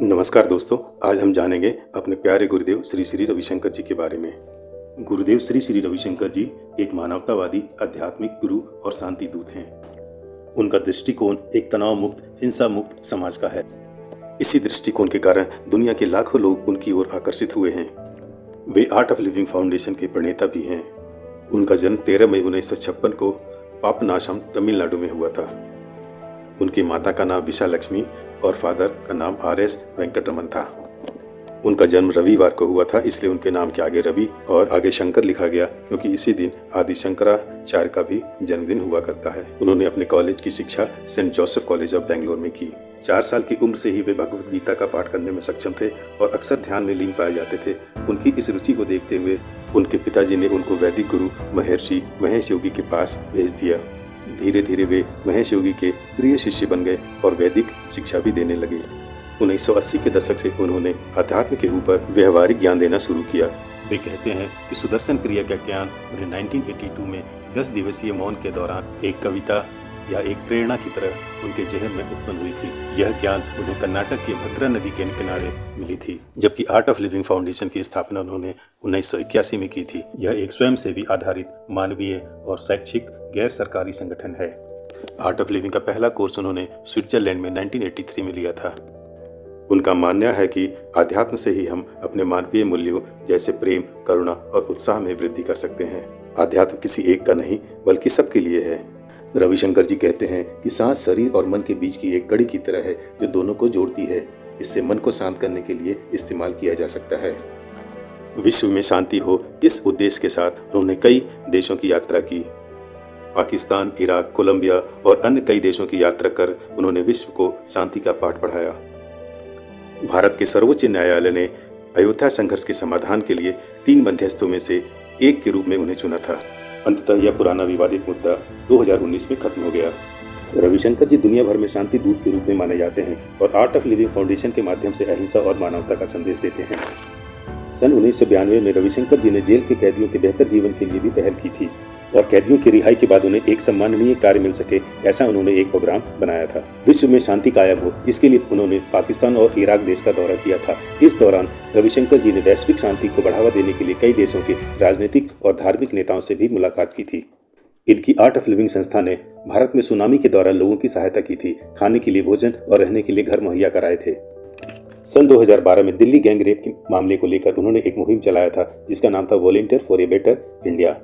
नमस्कार दोस्तों, आज हम जानेंगे अपने प्यारे गुरुदेव श्री श्री रविशंकर जी के बारे में। गुरुदेव श्री श्री रविशंकर जी एक मानवतावादी, आध्यात्मिक गुरु और शांति दूत हैं। उनका दृष्टिकोण एक तनाव मुक्त, हिंसा मुक्त समाज का है। इसी दृष्टिकोण के कारण दुनिया के लाखों लोग उनकी ओर आकर्षित हुए हैं। वे आर्ट ऑफ लिविंग फाउंडेशन के प्रणेता भी हैं। उनका जन्म 13 मई 1956 को पापनाशम, तमिलनाडु में हुआ था। उनकी माता का नाम विशालक्ष्मी और फादर का नाम RS वेंकटरमन था। उनका जन्म रविवार को हुआ था, इसलिए उनके नाम के आगे रवि और आगे शंकर लिखा गया, क्योंकि इसी दिन आदि शंकराचार्य का भी जन्मदिन हुआ करता है। उन्होंने अपने कॉलेज की शिक्षा Saint Joseph College of Bangalore में की। 4 साल की उम्र से ही वे भगवद गीता का पाठ करने में सक्षम थे और अक्सर ध्यान में लीन पाए जाते थे। उनकी इस रुचि को देखते हुए उनके पिताजी ने उनको वैदिक गुरु महर्षि महेश योगी के पास भेज दिया। धीरे धीरे वे महेश योगी के प्रिय शिष्य बन गए और वैदिक शिक्षा भी देने लगे। 1980 के दशक से उन्होंने अध्यात्म के ऊपर व्यवहारिक ज्ञान देना शुरू किया। वे कहते हैं कि सुदर्शन क्रिया का ज्ञान उन्हें 1982 में 10 दिवसीय मौन के दौरान एक कविता या एक प्रेरणा की तरह उनके जहन में उत्पन्न हुई थी। यह ज्ञान उन्हें कर्नाटक के भद्रा नदी के किनारे मिली थी, जबकि आर्ट ऑफ लिविंग फाउंडेशन की स्थापना उन्होंने 1981 में की थी। यह एक स्वयंसेवी आधारित मानवीय और शैक्षिक गैर सरकारी संगठन है। आर्ट ऑफ लिविंग का पहला कोर्स उन्होंने स्विट्जरलैंड में 1983 में लिया था। उनका मानना है कि अध्यात्म से ही हम अपने मानवीय मूल्यों जैसे प्रेम, करुणा और उत्साह में वृद्धि कर सकते हैं। अध्यात्म किसी एक का नहीं, बल्कि सबके लिए है। रविशंकर जी कहते हैं कि सांस शरीर और मन के बीच की एक कड़ी की तरह है जो दोनों को जोड़ती है। इससे मन को शांत करने के लिए इस्तेमाल किया जा सकता है। विश्व में शांति हो, इस उद्देश्य के साथ उन्होंने कई देशों की यात्रा की। पाकिस्तान, इराक, कोलंबिया और अन्य कई देशों की यात्रा कर उन्होंने विश्व को शांति का पाठ पढ़ाया। भारत के सर्वोच्च न्यायालय ने अयोध्या संघर्ष के समाधान के लिए 3 मध्यस्थों में से एक के रूप में उन्हें चुना था। अंततः यह पुराना विवादित मुद्दा 2019 में खत्म हो गया। रविशंकर जी दुनिया भर में शांति दूत के रूप में माने जाते हैं और आर्ट ऑफ लिविंग फाउंडेशन के माध्यम से अहिंसा और मानवता का संदेश देते हैं। सन 1992 में रविशंकर जी ने जेल के कैदियों के बेहतर जीवन के लिए भी पहल की थी और कैदियों की रिहाई के बाद उन्हें एक सम्माननीय कार्य मिल सके, ऐसा उन्होंने एक प्रोग्राम बनाया था। विश्व में शांति कायम हो, इसके लिए उन्होंने पाकिस्तान और इराक देश का दौरा किया था। इस दौरान रविशंकर जी ने वैश्विक शांति को बढ़ावा देने के लिए कई देशों के राजनीतिक और धार्मिक नेताओं से भी मुलाकात की थी। इनकी आर्ट ऑफ लिविंग संस्था ने भारत में सुनामी के दौरान लोगों की सहायता की थी, खाने के लिए भोजन और रहने के लिए घर मुहैया कराए थे। सन 2012 में दिल्ली गैंग रेप के मामले को लेकर उन्होंने एक मुहिम चलाया था जिसका नाम था Volunteer for a Better India.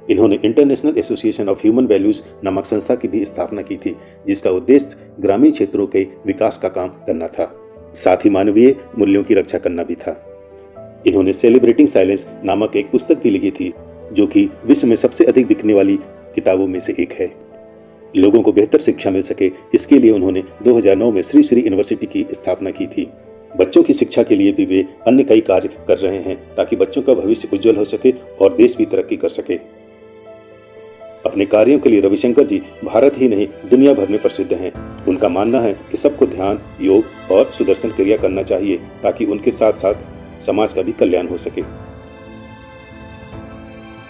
इन्होंने International Association of Human Values नामक संस्था की भी स्थापना की थी, जिसका उद्देश्य ग्रामीण क्षेत्रों के विकास का काम करना था, साथ ही मानवीय मूल्यों की रक्षा करना भी था। इन्होंने सेलिब्रेटिंग साइलेंस नामक एक पुस्तक भी लिखी थी, जो कि विश्व में सबसे अधिक बिकने वाली किताबों में से एक है। लोगों को बेहतर शिक्षा मिल सके, इसके लिए उन्होंने 2009 में श्री श्री यूनिवर्सिटी की स्थापना की थी। बच्चों की शिक्षा के लिए भी वे अन्य कई कार्य कर रहे हैं ताकि बच्चों का भविष्य उज्जवल हो सके और देश भी तरक्की कर सके। अपने कार्यों के लिए रविशंकर जी भारत ही नहीं, दुनिया भर में प्रसिद्ध हैं। उनका मानना है कि सबको ध्यान, योग और सुदर्शन क्रिया करना चाहिए ताकि उनके साथ साथ समाज का भी कल्याण हो सके।